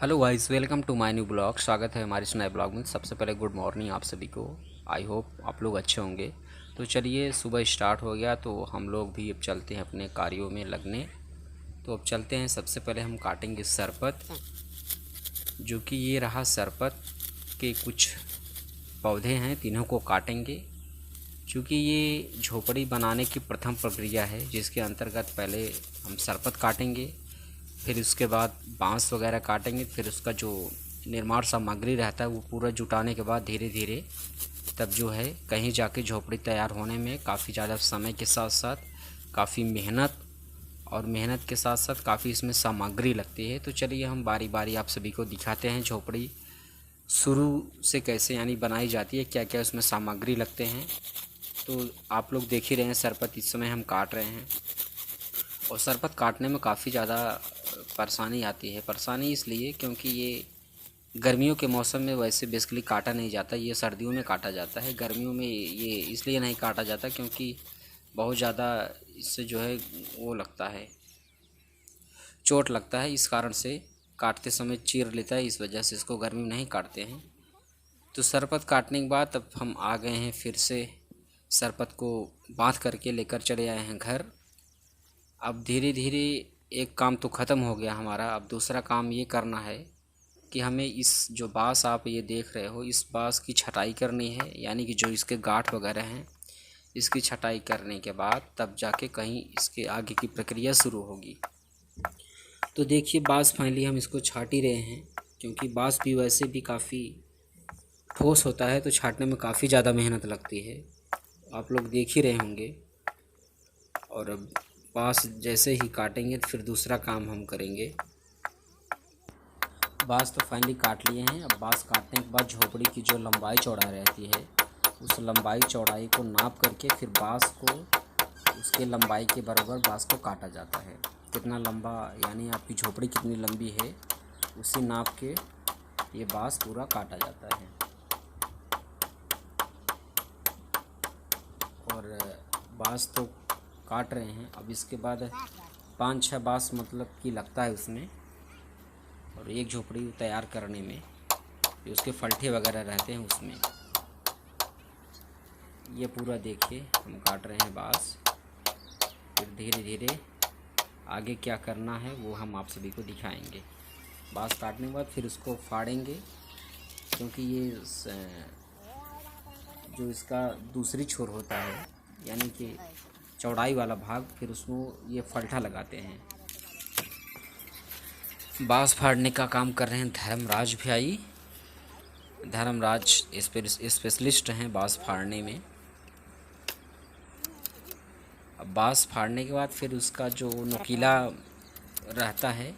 Hello guys, welcome to my new blog. स्वागत है हमारे इस नए ब्लॉग में। सबसे पहले गुड मॉर्निंग आप सभी को। आई होप आप लोग अच्छे होंगे। तो चलिए, सुबह स्टार्ट हो गया तो हम लोग भी अब चलते हैं अपने कार्यों में लगने। तो अब चलते हैं। सबसे पहले हम काटेंगे सरपत, जो कि ये रहा सरपत के कुछ पौधे हैं, तीनों को काटेंगे। क्योंकि ये झोपड़ी बनाने की प्रथम प्रक्रिया है, जिसके अंतर्गत पहले हम सरपत काटेंगे, फिर उसके बाद बांस वगैरह काटेंगे, फिर उसका जो निर्माण सामग्री रहता है वो पूरा जुटाने के बाद धीरे धीरे तब जो है कहीं जाके झोपड़ी तैयार होने में काफ़ी ज़्यादा समय के साथ साथ काफ़ी मेहनत, और मेहनत के साथ साथ काफ़ी इसमें सामग्री लगती है। तो चलिए हम बारी बारी आप सभी को दिखाते हैं झोपड़ी शुरू से कैसे यानी बनाई जाती है, क्या क्या उसमें सामग्री लगते हैं। तो आप लोग देख ही रहे हैं, सरपत इस समय हम काट रहे हैं। और सरपत काटने में काफ़ी ज़्यादा परेशानी आती है। परेशानी इसलिए क्योंकि ये गर्मियों के मौसम में वैसे बेसिकली काटा नहीं जाता, ये सर्दियों में काटा जाता है। गर्मियों में ये इसलिए नहीं काटा जाता क्योंकि बहुत ज़्यादा इससे जो है वो लगता है, चोट लगता है। इस कारण से काटते समय चीर लेता है, इस वजह से इसको गर्मी में नहीं काटते हैं। तो सरपत काटने के बाद अब हम आ गए हैं, फिर से सरपत को बांध करके लेकर चले आए हैं घर। अब धीरे धीरे एक काम तो ख़त्म हो गया हमारा। अब दूसरा काम ये करना है कि हमें इस जो बाँस आप ये देख रहे हो, इस बाँस की छटाई करनी है, यानी कि जो इसके गांठ वगैरह हैं इसकी छटाई करने के बाद तब जाके कहीं इसके आगे की प्रक्रिया शुरू होगी। तो देखिए, बाँस फाइनली हम इसको छाट ही रहे हैं, क्योंकि बाँस भी वैसे भी काफ़ी ठोस होता है, तो छाटने में काफ़ी ज़्यादा मेहनत लगती है, आप लोग देख ही रहे होंगे। और अब बाँस जैसे ही काटेंगे तो फिर दूसरा काम हम करेंगे। बाँस तो फाइनली काट लिए हैं। अब बाँस काटने के बाद झोपड़ी की जो लंबाई चौड़ाई रहती है, उस लंबाई चौड़ाई को नाप करके फिर बाँस को उसके लंबाई के बराबर बाँस को काटा जाता है। कितना लंबा यानी आपकी झोपड़ी कितनी लंबी है, उसी नाप के ये बाँस पूरा काटा जाता है। और बाँस तो काट रहे हैं। अब इसके बाद 5-6 बाँस मतलब कि लगता है उसमें, और एक झोपड़ी तैयार करने में जो उसके फलठे वगैरह रहते हैं उसमें। ये पूरा देखिए हम काट रहे हैं बाँस। फिर धीरे धीरे आगे क्या करना है वो हम आप सभी को दिखाएंगे। बाँस काटने के बाद फिर उसको फाड़ेंगे, क्योंकि ये जो इसका दूसरी छोर होता है यानी कि चौड़ाई वाला भाग, फिर उसमें ये फलठा लगाते हैं। बाँस फाड़ने का काम कर रहे हैं धर्मराज भाई। धर्मराज स्पेशलिस्ट हैं बाँस फाड़ने में। अब बाँस फाड़ने के बाद फिर उसका जो नुकीला रहता है,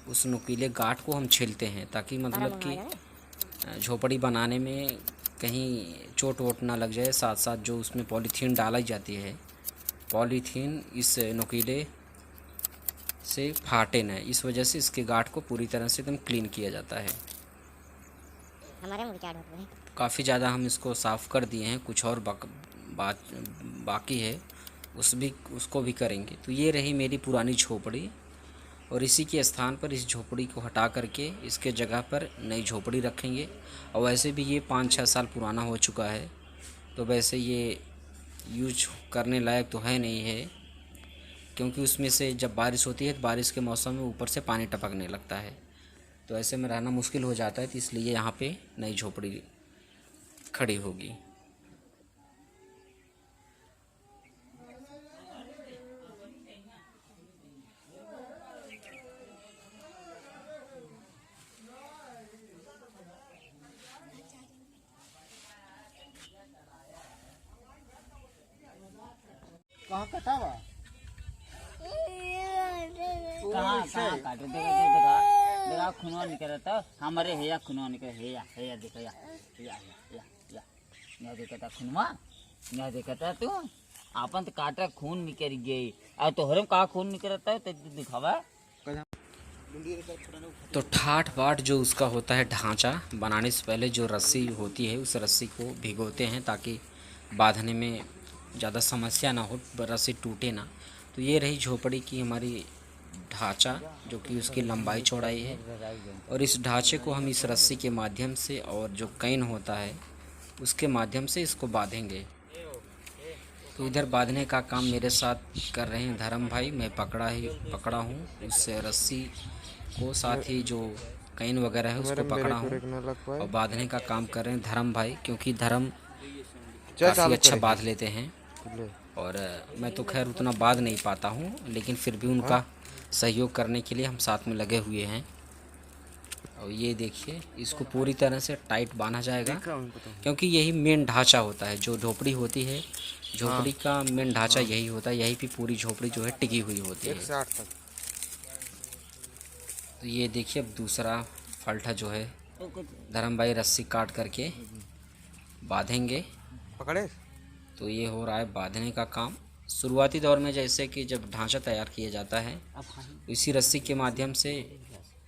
उस नुकीले गांठ को हम छीलते हैं, ताकि मतलब कि झोपड़ी बनाने में कहीं चोट वोट ना लग जाए। साथ साथ जो उसमें पॉलीथीन डाली जाती है, पॉलीथीन इस नुकीले से फाटे न, इस वजह से इसके गांठ को पूरी तरह से एकदम क्लीन किया जाता है। काफ़ी ज़्यादा हम इसको साफ़ कर दिए हैं, कुछ और बाकी है, उसको भी करेंगे। तो ये रही मेरी पुरानी झोपड़ी, और इसी के स्थान पर इस झोपड़ी को हटा करके इसके जगह पर नई झोपड़ी रखेंगे। और वैसे भी ये 5-6 साल पुराना हो चुका है, तो वैसे ये यूज करने लायक तो है नहीं है, क्योंकि उसमें से जब बारिश होती है तो बारिश के मौसम में ऊपर से पानी टपकने लगता है, तो ऐसे में रहना मुश्किल हो जाता है। तो इसलिए यहाँ पे नई झोपड़ी खड़ी होगी। कहाँ कटा बा? कहाँ कहाँ काटे देखा देखा खुनवा निकलता हमारे हेया खुनवा निकल हेया हेया देखा या या या या यह देखता खुनवा, यह देखता तू आपन तो काटा खून निकल गई और तोहरे में कहाँ खून निकलता है तो दिखावा। तो ठाठ बाट जो उसका होता है ढांचा बनाने से पहले जो रस्सी होती है, उस रस्सी को भिगोते हैं ताकि बांधने में ज़्यादा समस्या ना हो, रस्सी टूटे ना। तो ये रही झोपड़ी की हमारी ढांचा जो कि उसकी लंबाई चौड़ाई है, और इस ढांचे को हम इस रस्सी के माध्यम से और जो कैन होता है उसके माध्यम से इसको बांधेंगे। तो इधर बांधने का काम मेरे साथ कर रहे हैं धर्म भाई, मैं पकड़ा हूँ इस रस्सी को, साथ ही जो कैन वगैरह है उसको पकड़ा हूँ, और बांधने का काम कर रहे हैं धर्म भाई, क्योंकि धर्म काफ़ी अच्छा बांध लेते हैं। और मैं तो खैर उतना बांध नहीं पाता हूँ, लेकिन फिर भी उनका सहयोग करने के लिए हम साथ में लगे हुए हैं। और ये देखिए, इसको पूरी तरह से टाइट बांधा जाएगा, क्योंकि यही मेन ढांचा होता है। जो झोपड़ी होती है, झोपड़ी का मेन ढांचा यही होता है, यहीं पे पूरी झोपड़ी जो है टिकी हुई होती है। तो ये देखिए, अब दूसरा फलठा जो है धर्म भाई रस्सी काट करके बांधेंगे। पकड़े। तो ये हो रहा है बांधने का काम। शुरुआती दौर में जैसे कि जब ढांचा तैयार किया जाता है, इसी रस्सी के माध्यम से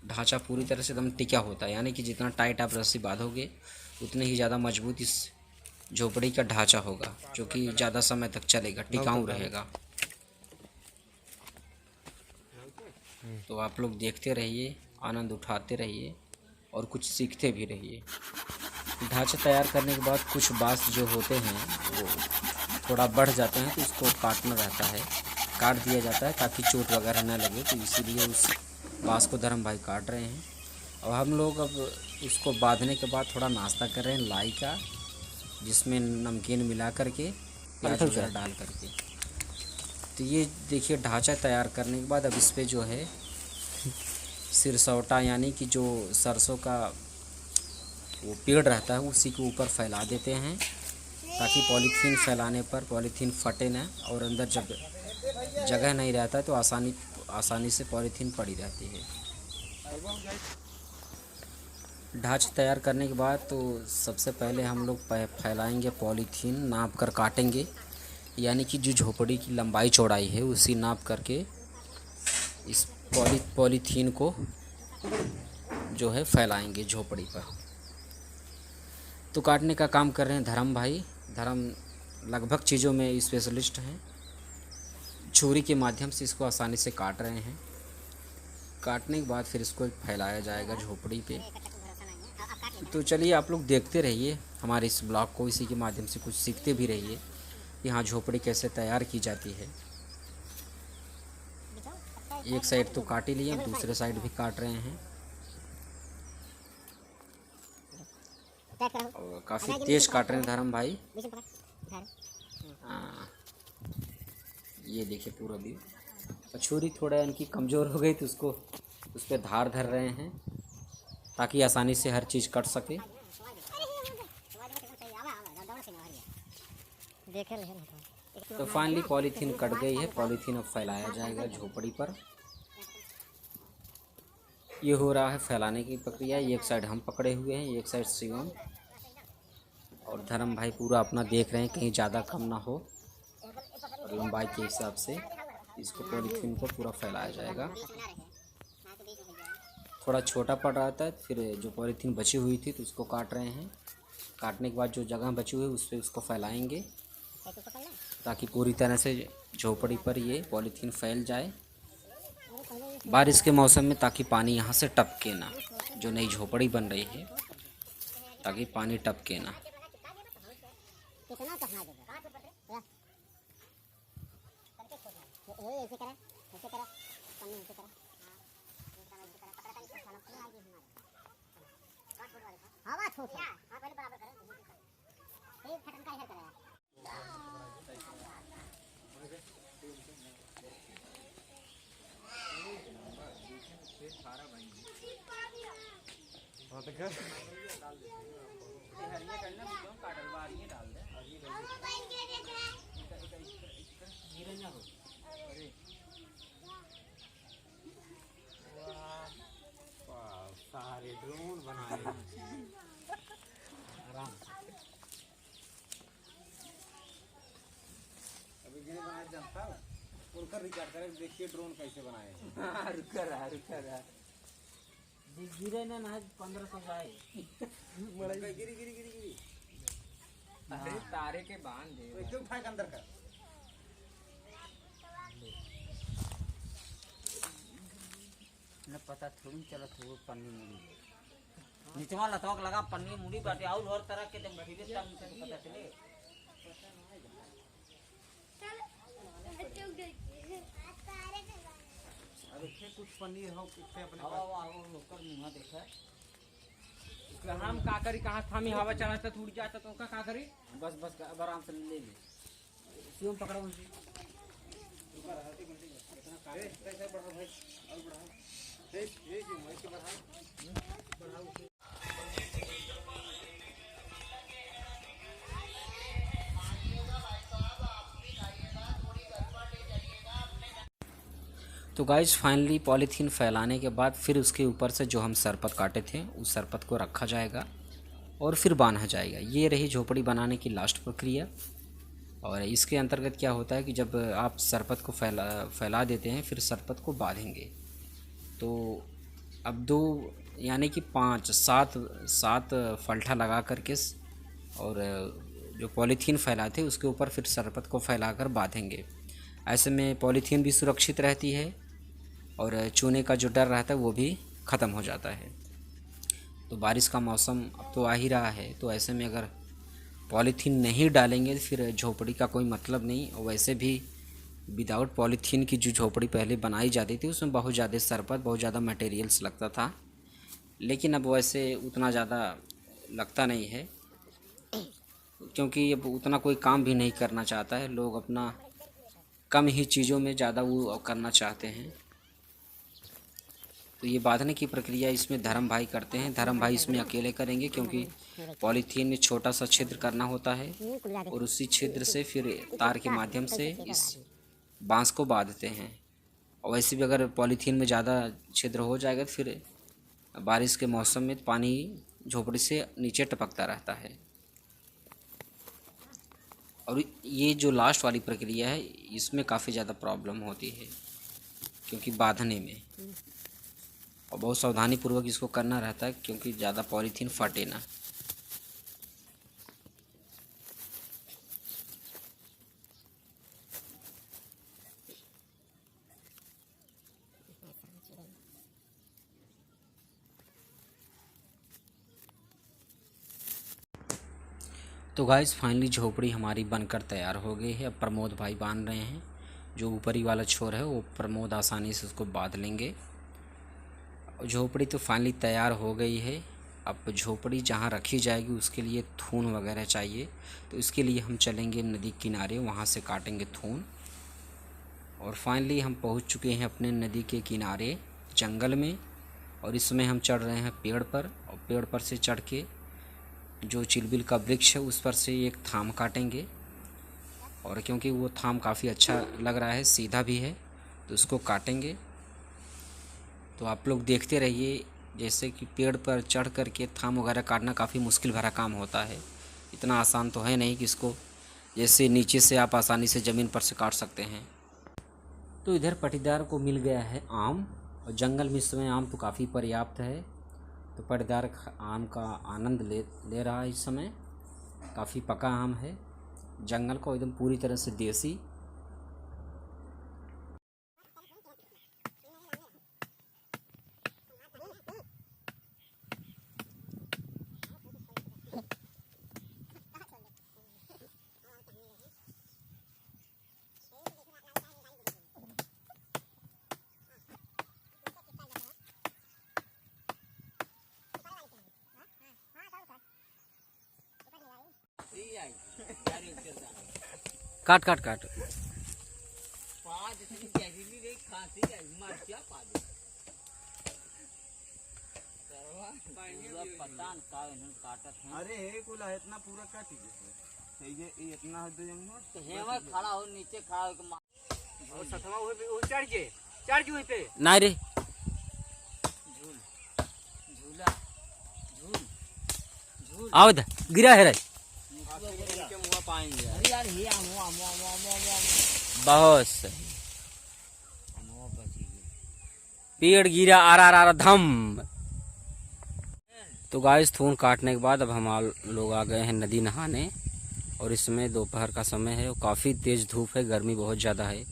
ढांचा पूरी तरह से एकदम टिका होता है, यानी कि जितना टाइट आप रस्सी बांधोगे उतने ही ज़्यादा मजबूत इस झोपड़ी का ढांचा होगा, जो कि ज़्यादा समय तक चलेगा, टिकाऊ रहेगा। तो आप लोग देखते रहिए, आनंद उठाते रहिए और कुछ सीखते भी रहिए। ढांचा तैयार करने के बाद कुछ बांस जो होते हैं वो थोड़ा बढ़ जाते हैं, तो उसको काटना रहता है, काट दिया जाता है ताकि चोट वगैरह न लगे। तो इसीलिए उस बांस को धर्म भाई काट रहे हैं। और हम लोग अब उसको बांधने के बाद थोड़ा नाश्ता कर रहे हैं लाई का, जिसमें नमकीन मिला करके, प्याज वगैरह डाल करके। तो ये देखिए, ढांचा तैयार करने के बाद अब इस पर जो है सिरसौटा, यानी कि जो सरसों का वो पेड़ रहता है, उसी के ऊपर फैला देते हैं, ताकि पॉलीथीन फैलाने पर पॉलीथीन फटे ना, और अंदर जब जगह नहीं रहता तो आसानी से पॉलीथीन पड़ी रहती है। ढांचा तैयार करने के बाद तो सबसे पहले हम लोग फैलाएंगे पॉलीथीन, नाप कर काटेंगे, यानी कि जो झोपड़ी की लंबाई चौड़ाई है उसी नाप करके इस पॉलीथीन को जो है फैलाएंगे झोपड़ी पर। तो काटने का काम कर रहे हैं धर्म भाई। धर्म लगभग चीज़ों में स्पेशलिस्ट हैं, छुरी के माध्यम से इसको आसानी से काट रहे हैं। काटने के बाद फिर इसको फैलाया जाएगा झोपड़ी पे। तो चलिए, आप लोग देखते रहिए हमारे इस ब्लॉग को, इसी के माध्यम से कुछ सीखते भी रहिए। यहाँ झोपड़ी कैसे तैयार की जाती है। एक साइड तो काट ही लिए, दूसरे साइड भी काट रहे हैं, और काफ़ी तेज काट रहे हैं धर्म भाई। ये देखिए पूरा व्यू। छुरी थोड़ा इनकी कमज़ोर हो गई, तो उसको उस पर धार धर रहे हैं ताकि आसानी से हर चीज़ कट सके। तो फाइनली पॉलीथीन कट गई है। पॉलीथीन अब फैलाया जाएगा झोपड़ी पर। ये हो रहा है फैलाने की प्रक्रिया। एक साइड हम पकड़े हुए हैं, एक साइड शिवम और धर्म भाई पूरा अपना देख रहे हैं कहीं ज़्यादा कम ना हो, और लंबाई के हिसाब से इसको पॉलीथीन को पूरा फैलाया जाएगा। थोड़ा छोटा पड़ रहा था, फिर जो पॉलीथीन बची हुई थी तो उसको काट रहे हैं। काटने के बाद जो जगह बची हुई है उस पर उसको फैलाएंगे, ताकि पूरी तरह से झोपड़ी पर ये पॉलीथीन फैल जाए बारिश के मौसम में, ताकि पानी यहाँ से टपके ना। जो नई झोपड़ी बन रही है, ताकि पानी टपके ना। सारे ड्रोन बनाए अभी गिरे बनाए जनता उनका रिकॉर्ड करें, देखिए ड्रोन कैसे बनाए। रुका रहा गिरे ना 1500 जाए। गिरी गिरी गिरी गिरी अरे तारे के बांध दे, एकदम फेंक अंदर कर। न पता थोड़ी चला थोड़ा पन्नी मुड़ी नीचवा लतवा लगा पन्नी मुड़ी बाटे और हर तरह के तुम बैठे तब मुझे पता चले। अरे खे कुछ पनीर हो कुछ अपने हवा हवा होकर मुँह देखा हम का करी कहाँ थामी हवा चलाता टूट जाता तो का करी। बस बस अब आराम से ले ले क्यों पकड़ा मुझे कैसे बढ़ा भाई और बढ़ा ये जो मैं के बढ़ा तो गाइस फाइनली पॉलीथीन फैलाने के बाद फिर उसके ऊपर से जो हम सरपत काटे थे उस सरपत को रखा जाएगा और फिर बांधा जाएगा। ये रही झोपड़ी बनाने की लास्ट प्रक्रिया। और इसके अंतर्गत क्या होता है कि जब आप सरपत को फैला देते हैं फिर सरपत को बांधेंगे तो अब 2 यानी कि 5-7 फल्टा लगा करके और जो पॉलीथीन फैलाते उसके ऊपर फिर सरपत को फैलाकर बांधेंगे। ऐसे में पॉलीथीन भी सुरक्षित रहती है और चूने का जो डर रहता है वो भी ख़त्म हो जाता है। तो बारिश का मौसम अब तो आ ही रहा है, तो ऐसे में अगर पॉलीथीन नहीं डालेंगे तो फिर झोपड़ी का कोई मतलब नहीं। और वैसे भी विदाउट पॉलीथीन की जो झोपड़ी पहले बनाई जाती थी उसमें बहुत ज़्यादा सरपत बहुत ज़्यादा मटेरियल्स लगता था, लेकिन अब वैसे उतना ज़्यादा लगता नहीं है क्योंकि अब उतना कोई काम भी नहीं करना चाहता है। लोग अपना कम ही चीज़ों में ज़्यादा वो करना चाहते हैं। तो ये बांधने की प्रक्रिया इसमें धर्म भाई करते हैं। धर्म भाई इसमें अकेले करेंगे क्योंकि पॉलीथीन में छोटा सा छिद्र करना होता है और उसी छिद्र से फिर तार के माध्यम से इस बांस को बांधते हैं। और वैसे भी अगर पॉलीथीन में ज़्यादा छिद्र हो जाएगा तो फिर बारिश के मौसम में पानी झोपड़ी से नीचे टपकता रहता है। और ये जो लास्ट वाली प्रक्रिया है इसमें काफ़ी ज़्यादा प्रॉब्लम होती है क्योंकि बांधने में, और बहुत सावधानी पूर्वक इसको करना रहता है क्योंकि ज़्यादा पॉलीथीन फटे ना। तो गाइस फाइनली झोपड़ी हमारी बनकर तैयार हो गई है। अब प्रमोद भाई बांध रहे हैं। जो ऊपरी वाला छोर है वो प्रमोद आसानी से उसको बांध लेंगे। झोपड़ी तो फाइनली तैयार हो गई है। अब झोपड़ी जहाँ रखी जाएगी उसके लिए थून वगैरह चाहिए, तो इसके लिए हम चलेंगे नदी किनारे, वहाँ से काटेंगे थून। और फाइनली हम पहुँच चुके हैं अपने नदी के किनारे जंगल में, और इसमें हम चढ़ रहे हैं पेड़ पर। और पेड़ पर से चढ़ के जो चिलबिल का वृक्ष है उस पर से एक थाम काटेंगे। और क्योंकि वो थाम काफ़ी अच्छा लग रहा है, सीधा भी है, तो उसको काटेंगे। तो आप लोग देखते रहिए। जैसे कि पेड़ पर चढ़ कर के थाम वगैरह काटना काफ़ी मुश्किल भरा काम होता है, इतना आसान तो है नहीं कि इसको जैसे नीचे से आप आसानी से ज़मीन पर से काट सकते हैं। तो इधर पटीदार को मिल गया है आम, और जंगल में इस समय आम तो काफ़ी पर्याप्त है। तो पटीदार आम का आनंद ले रहा है। इस समय काफ़ी पका आम है, जंगल को एकदम पूरी तरह से देसी। काट काट काट अरे हे कुला इतना पूरा काटी ये इतना है तो हेवा खड़ा हो नीचे खड़ा हो के और सतवा वो चढ़ के वहीं पे नहीं रे झूल झूला झूल झूल आओ इधर गिरा है रे के मुँह पाएंगे। अरे यार हे मुआ मुआ मुआ मुआ बहुत सही। मुआ बची गई। पेड़ गिरा आर धम। तो गाइस थून काटने के बाद अब हम लोग आ गए हैं नदी नहाने, और इसमें दोपहर का समय है और काफ़ी तेज़ धूप है, गर्मी बहुत ज़्यादा है।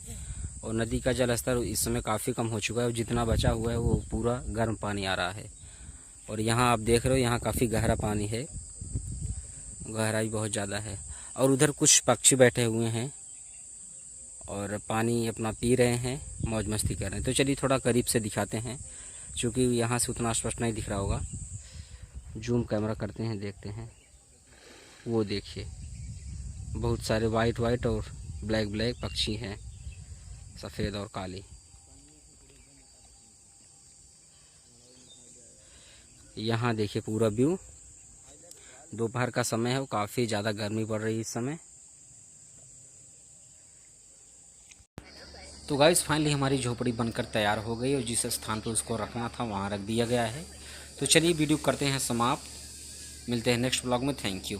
और नदी का जल स्तर इस समय काफ़ी कम हो चुका है और जितना बचा हुआ है वो पूरा गर्म पानी आ रहा है। और यहाँ आप देख रहे हो यहाँ काफ़ी गहरा पानी है, गहराई बहुत ज़्यादा है। और उधर कुछ पक्षी बैठे हुए हैं और पानी अपना पी रहे हैं, मौज मस्ती कर रहे हैं। तो चलिए थोड़ा करीब से दिखाते हैं, क्योंकि यहाँ से उतना स्पष्ट नहीं दिख रहा होगा। जूम कैमरा करते हैं, देखते हैं। वो देखिए बहुत सारे वाइट वाइट और ब्लैक ब्लैक पक्षी हैं, सफ़ेद और काली। यहाँ देखिए पूरा व्यू। दोपहर का समय है और काफ़ी ज़्यादा गर्मी पड़ रही है इस समय। तो गाइस फाइनली हमारी झोपड़ी बनकर तैयार हो गई और जिस स्थान पर उसको रखना था वहाँ रख दिया गया है। तो चलिए वीडियो करते हैं समाप्त, मिलते हैं नेक्स्ट ब्लॉग में। Thank you.